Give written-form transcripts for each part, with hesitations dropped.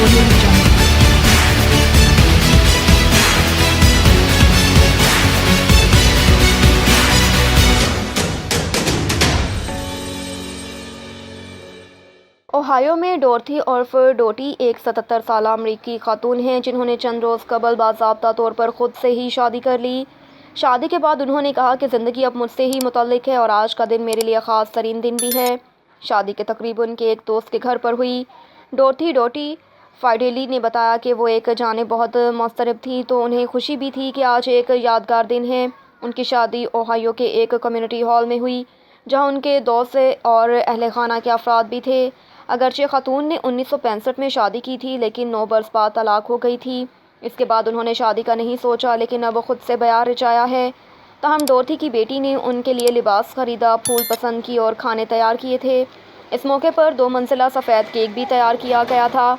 Audio Jungle. Ohio میں ڈورتھی عرف duty ایک 77 سالہ امریکی خاتون ہیں جنہوں نے چند روز قبل باضابطہ طور پر خود سے ہی شادی کر لی۔ شادی کے بعد انہوں نے کہا کہ زندگی اب مجھ سے ہی متعلق ہے اور آج کا دن میرے لیے خاص ترین دن بھی ہے۔ شادی کی تقریب ان کے ایک دوست کے گھر پر ہوئی۔ ڈوٹی فائیڈیلی نے بتایا کہ وہ ایک جانب بہت مضطرب تھیں تو انہیں خوشی بھی تھی کہ آج ایک یادگار دن ہے۔ ان کی شادی اوہایو کے ایک کمیونٹی ہال میں ہوئی جہاں ان کے دوست اور اہل خانہ کے افراد بھی تھے۔ اگرچہ خاتون نے 1965 میں شادی کی تھی لیکن 9 برس بعد طلاق ہو گئی تھی۔ اس کے بعد انہوں نے شادی کا نہیں سوچا لیکن اب خود سے بیاہ رچایا ہے۔ تاہم ڈورتھی کی بیٹی نے ان کے لیے لباس خریدا، پھول پسند کی اور کھانے تیار کیے تھے۔ اس موقع پر 2 منزلہ سفید کیک بھی تیار کیا گیا تھا۔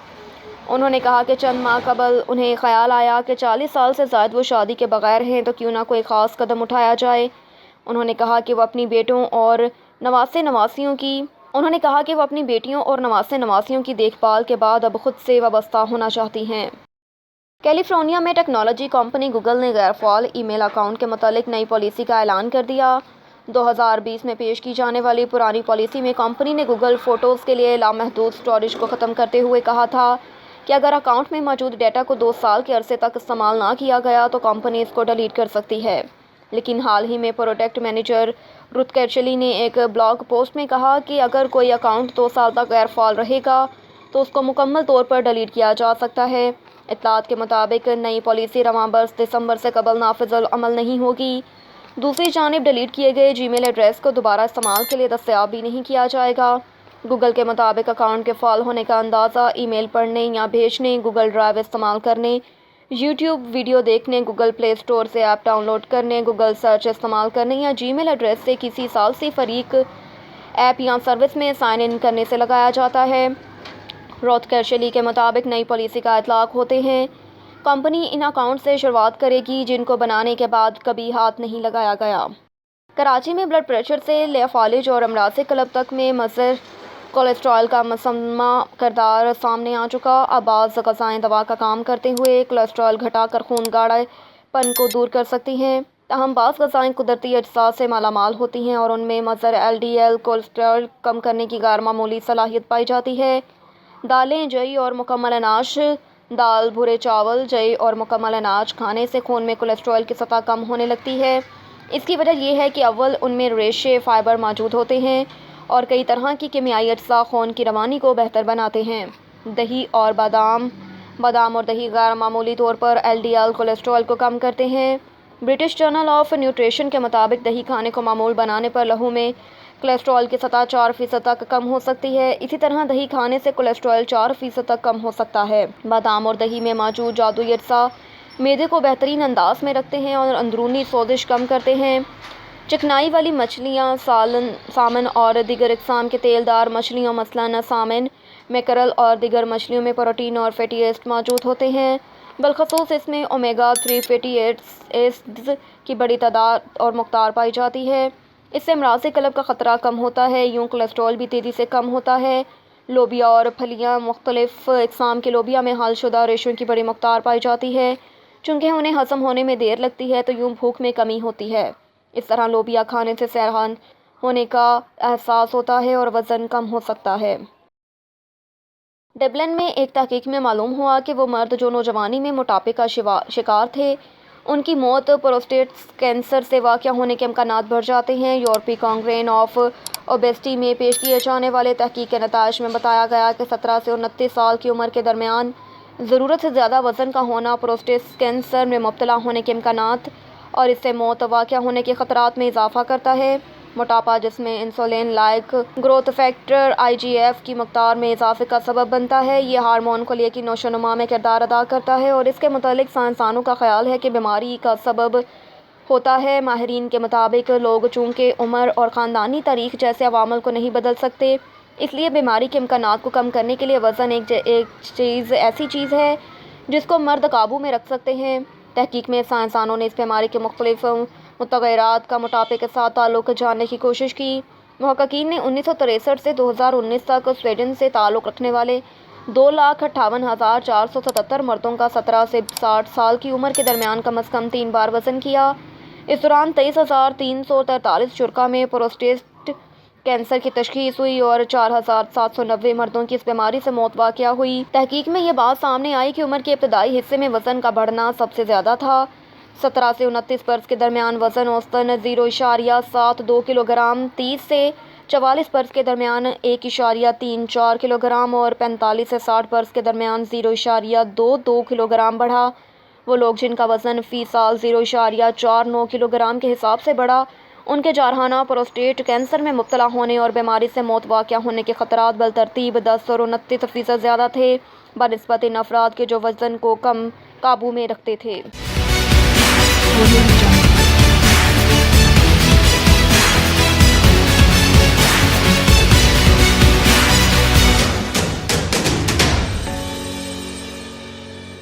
انہوں نے کہا کہ چند ماہ قبل انہیں خیال آیا کہ 40 سال سے زائد وہ شادی کے بغیر ہیں تو کیوں نہ کوئی خاص قدم اٹھایا جائے۔ انہوں نے کہا کہ وہ اپنی بیٹیوں اور نواسے نواسیوں کی دیکھ بھال کے بعد اب خود سے وابستہ ہونا چاہتی ہیں۔ کیلیفورنیا میں ٹیکنالوجی کمپنی گوگل نے غیر فعال ای میل اکاؤنٹ کے متعلق نئی پالیسی کا اعلان کر دیا۔ 2020 میں پیش کی جانے والی پرانی پالیسی میں کمپنی نے گوگل فوٹوز کے لیے لامحدود اسٹوریج کو ختم کرتے ہوئے کہا تھا کہ اگر اکاؤنٹ میں موجود ڈیٹا کو 2 سال کے عرصے تک استعمال نہ کیا گیا تو کمپنی اس کو ڈیلیٹ کر سکتی ہے۔ لیکن حال ہی میں پروڈکٹ مینیجر رتھ کیرچلی نے ایک بلاگ پوسٹ میں کہا کہ اگر کوئی اکاؤنٹ 2 سال تک غیر فعال رہے گا تو اس کو مکمل طور پر ڈیلیٹ کیا جا سکتا ہے۔ اطلاعات کے مطابق نئی پالیسی رواں برس دسمبر سے قبل نافذ العمل نہیں ہوگی۔ دوسری جانب ڈیلیٹ کیے گئے جی میل ایڈریس کو دوبارہ استعمال کے لیے دستیاب بھی نہیں کیا جائے گا۔ گوگل کے مطابق اکاؤنٹ کے فعال ہونے کا اندازہ ای میل پڑھنے یا بھیجنے، گوگل ڈرائیو استعمال کرنے، یوٹیوب ویڈیو دیکھنے، گوگل پلے اسٹور سے ایپ ڈاؤن لوڈ کرنے، گوگل سرچ استعمال کرنے یا جی میل ایڈریس سے کسی ثالثی فریق ایپ یا سروس میں سائن ان کرنے سے لگایا جاتا ہے۔ رتھ کیرچلی کے مطابق نئی پالیسی کا اطلاق ہوتے ہیں کمپنی ان اکاؤنٹ سے شروعات کرے گی جن کو بنانے کے بعد کبھی ہاتھ نہیں لگایا گیا۔ کراچی میں بلڈ پریشر سے لے فالج اور امراض قلب تک میں مضر کولیسٹرول کا مسمہ کردار سامنے آ چکا۔ اب بعض غذائیں دوا کا کام کرتے ہوئے کولیسٹرول گھٹا کر خون گاڑھے پن کو دور کر سکتی ہیں۔ تاہم بعض غذائیں قدرتی اجزاء سے مالا مال ہوتی ہیں اور ان میں مضر ایل ڈی ایل کولیسٹرول کم کرنے کی غیر معمولی صلاحیت پائی جاتی ہے۔ دالیں، جئی اور مکمل اناج دال، بھورے چاول، جئی اور مکمل اناج کھانے سے خون میں کولیسٹرول کی سطح کم ہونے لگتی ہے۔ اس کی وجہ یہ ہے کہ اول ان میں ریشے فائبر موجود ہوتے ہیں اور کئی طرح کی کیمیائی اجزاء خون کی روانی کو بہتر بناتے ہیں۔ دہی اور بادام اور دہی غیر معمولی طور پر ایل ڈی ایل کولیسٹرول کو کم کرتے ہیں۔ برٹش جرنل آف نیوٹریشن کے مطابق دہی کھانے کو معمول بنانے پر لہو میں کولیسٹرول کی سطح 4% تک کم ہو سکتی ہے۔ اسی طرح دہی کھانے سے کولیسٹرول 4% تک کم ہو سکتا ہے۔ بادام اور دہی میں موجود جادوئی اجزاء معدے کو بہترین انداز میں رکھتے ہیں اور اندرونی سوزش کم کرتے ہیں۔ چکنائی والی مچھلیاں، سالمن اور دیگر اقسام کے تیل دار مچھلیوں مثلاً سالمن، میکرل اور دیگر مچھلیوں میں پروٹین اور فیٹی ایسڈ موجود ہوتے ہیں۔ بالخصوص اس میں اومیگا 3 فیٹی ایسڈز کی بڑی تعداد اور مقدار پائی جاتی ہے۔ اس سے امراض قلب کا خطرہ کم ہوتا ہے۔ یوں کولیسٹرول بھی تیزی سے کم ہوتا ہے۔ لوبیا اور پھلیاں، مختلف اقسام کے لوبیا میں حل شدہ ریشوں کی بڑی مقدار پائی جاتی ہے۔ چونکہ انہیں ہضم ہونے میں دیر لگتی ہے تو یوں بھوک میں کمی ہوتی ہے۔ اس طرح لوبیا کھانے سے سیرحان ہونے کا احساس ہوتا ہے اور وزن کم ہو سکتا ہے۔ ڈبلن میں ایک تحقیق میں معلوم ہوا کہ وہ مرد جو نوجوانی میں موٹاپے کا شکار تھے ان کی موت پروسٹیٹ کینسر سے واقع ہونے کے امکانات بڑھ جاتے ہیں۔ یورپی کانگریس آف اوبیسٹی میں پیش کیے جانے والے تحقیق کے نتائج میں بتایا گیا کہ 17 سے 29 سال کی عمر کے درمیان ضرورت سے زیادہ وزن کا ہونا پروسٹیٹ کینسر میں مبتلا ہونے کے امکانات اور اس سے موت واقع ہونے کے خطرات میں اضافہ کرتا ہے۔ موٹاپا جس میں insulin like growth factor IGF کی مقدار میں اضافے کا سبب بنتا ہے، یہ ہارمون خلیے کی نشو و نما میں کردار ادا کرتا ہے اور اس کے متعلق سائنسدانوں کا خیال ہے کہ بیماری کا سبب ہوتا ہے۔ ماہرین کے مطابق لوگ چونکہ عمر اور خاندانی تاریخ جیسے عوامل کو نہیں بدل سکتے، اس لیے بیماری کے امکانات کو کم کرنے کے لیے وزن ایک ایسی چیز ہے جس کو مرد قابو میں رکھ سکتے ہیں۔ تحقیق میں سائنسدانوں نے اس بیماری کے مختلف متغیرات کا موٹاپے کے ساتھ تعلق جاننے کی کوشش کی۔ محققین نے 1963 سے 2019 تک سویڈن سے تعلق رکھنے والے 2,58,477 مردوں کا 17 سے 60 سال کی عمر کے درمیان کم از کم 3 بار وزن کیا۔ اس دوران 23,343 شرکاء میں پروسٹیٹ کینسر کی تشخیص ہوئی اور 4,790 مردوں کی اس بیماری سے موت واقع ہوئی۔ تحقیق میں یہ بات سامنے آئی کہ عمر کے ابتدائی حصے میں وزن کا بڑھنا سب سے زیادہ تھا۔ 17 سے 29 برس کے درمیان وزن اوسطاً 0.72 کلو گرام، 30 سے 44 برس کے درمیان 1.34 کلو گرام اور 45 سے 60 برس کے درمیان 0.22 کلو گرام بڑھا۔ وہ لوگ جن کا وزن فی سال 0.49 کلو گرام کے حساب سے بڑھا، ان کے جارحانہ پروسٹیٹ کینسر میں مبتلا ہونے اور بیماری سے موت واقع ہونے کے خطرات بالترتیب 10 اور 29% زیادہ تھے بنسبت ان افراد کے جو وزن کو کم قابو میں رکھتے تھے۔